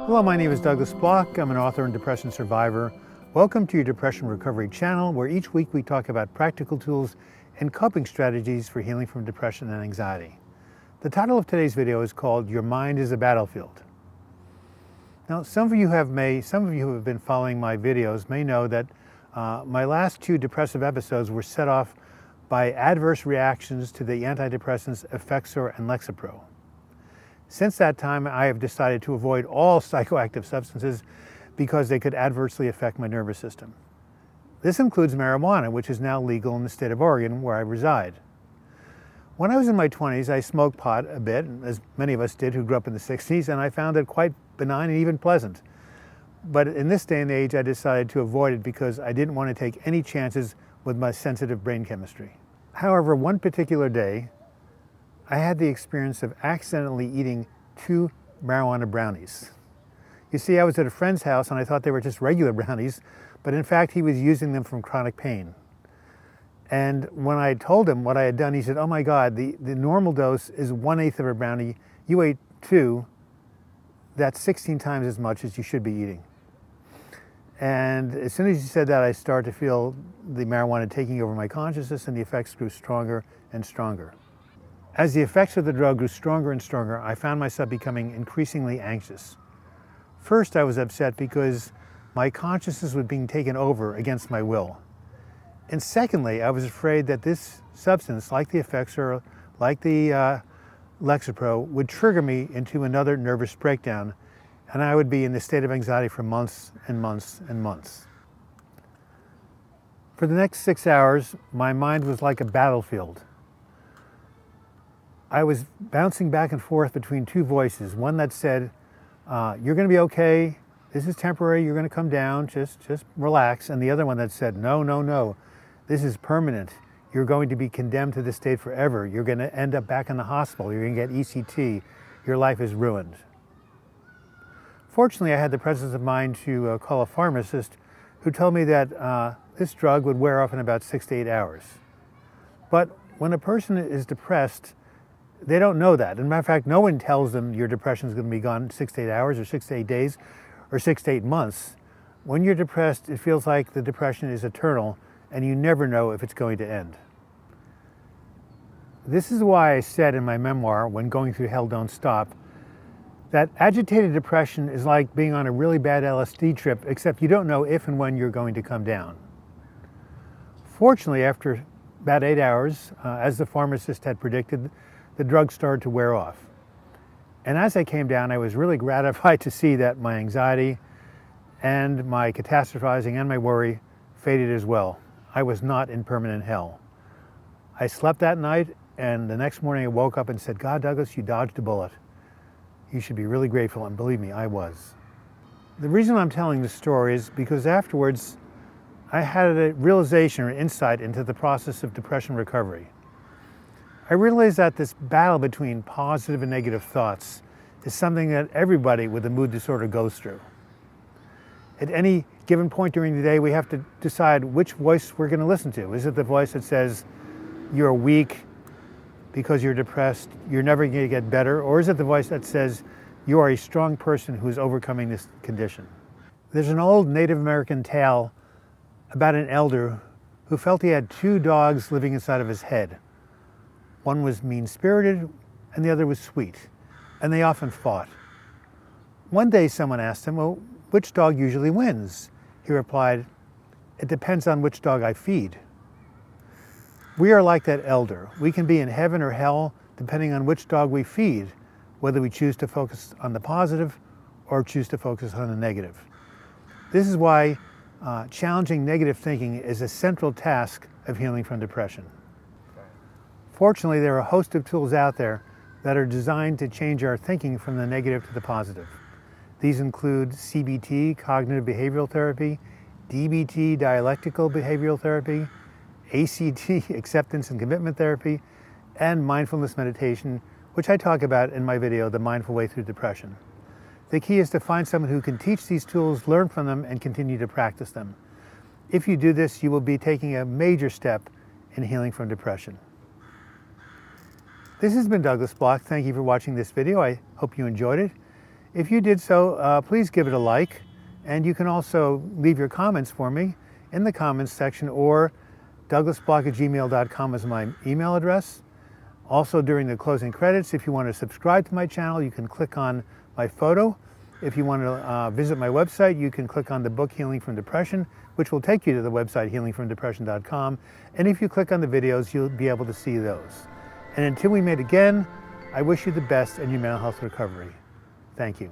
Hello, my name is Douglas Bloch. I'm an author and depression survivor. Welcome to your Depression Recovery channel, where each week we talk about practical tools and coping strategies for healing from depression and anxiety. The title of today's video is called Your Mind is a Battlefield. Now, some of you who have been following my videos may know that my last two depressive episodes were set off by adverse reactions to the antidepressants Effexor and Lexapro. Since that time, I have decided to avoid all psychoactive substances because they could adversely affect my nervous system. This includes marijuana, which is now legal in the state of Oregon, where I reside. When I was in my 20s, I smoked pot a bit, as many of us did who grew up in the 60s, and I found it quite benign and even pleasant. But in this day and age, I decided to avoid it because I didn't want to take any chances with my sensitive brain chemistry. However, one particular day, I had the experience of accidentally eating 2 marijuana brownies. You see, I was at a friend's house and I thought they were just regular brownies, but in fact he was using them from chronic pain. And when I told him what I had done, he said, "Oh my God, the normal dose is 1/8 of a brownie. You ate 2, that's 16 times as much as you should be eating." And as soon as he said that, I started to feel the marijuana taking over my consciousness, and the effects grew stronger and stronger. As the effects of the drug grew stronger and stronger, I found myself becoming increasingly anxious. First, I was upset because my consciousness was being taken over against my will. And secondly, I was afraid that this substance, like the Effexor, like the Lexapro, would trigger me into another nervous breakdown, and I would be in a state of anxiety for months and months and months. For the next 6 hours, my mind was like a battlefield. I was bouncing back and forth between two voices, one that said, "You're going to be okay, this is temporary, you're going to come down, just relax," and the other one that said, "No, no, no, this is permanent, you're going to be condemned to this state forever, you're going to end up back in the hospital, you're going to get ECT, your life is ruined." Fortunately, I had the presence of mind to call a pharmacist who told me that this drug would wear off in about 6 to 8 hours. But when a person is depressed, they don't know that. As a matter of fact, no one tells them your depression is going to be gone 6 to 8 hours or 6 to 8 days or 6 to 8 months. When you're depressed, it feels like the depression is eternal and you never know if it's going to end. This is why I said in my memoir, When Going Through Hell Don't Stop, that agitated depression is like being on a really bad LSD trip, except you don't know if and when you're going to come down. Fortunately, after about 8 hours, as the pharmacist had predicted, the drug started to wear off. And as I came down, I was really gratified to see that my anxiety and my catastrophizing and my worry faded as well. I was not in permanent hell. I slept that night, and the next morning I woke up and said, "God, Douglas, you dodged a bullet. You should be really grateful," and believe me, I was. The reason I'm telling this story is because afterwards I had a realization or insight into the process of depression recovery. I realized that this battle between positive and negative thoughts is something that everybody with a mood disorder goes through. At any given point during the day, we have to decide which voice we're going to listen to. Is it the voice that says, "You're weak because you're depressed, you're never going to get better," or is it the voice that says, "You are a strong person who is overcoming this condition"? There's an old Native American tale about an elder who felt he had 2 dogs living inside of his head. One was mean-spirited and the other was sweet, and they often fought. One day someone asked him, "Well, which dog usually wins?" He replied, "It depends on which dog I feed." We are like that elder. We can be in heaven or hell depending on which dog we feed, whether we choose to focus on the positive or choose to focus on the negative. This is why challenging negative thinking is a central task of healing from depression. Fortunately, there are a host of tools out there that are designed to change our thinking from the negative to the positive. These include CBT, cognitive behavioral therapy, DBT, dialectical behavioral therapy, ACT, acceptance and commitment therapy, and mindfulness meditation, which I talk about in my video, The Mindful Way Through Depression. The key is to find someone who can teach these tools, learn from them, and continue to practice them. If you do this, you will be taking a major step in healing from depression. This has been Douglas Bloch. Thank you for watching this video. I hope you enjoyed it. If you did so, please give it a like, and you can also leave your comments for me in the comments section, or douglasbloch@gmail.com is my email address. Also, during the closing credits, if you want to subscribe to my channel, you can click on my photo. If you want to visit my website, you can click on the book Healing from Depression, which will take you to the website healingfromdepression.com. And if you click on the videos, you'll be able to see those. And until we meet again, I wish you the best in your mental health recovery. Thank you.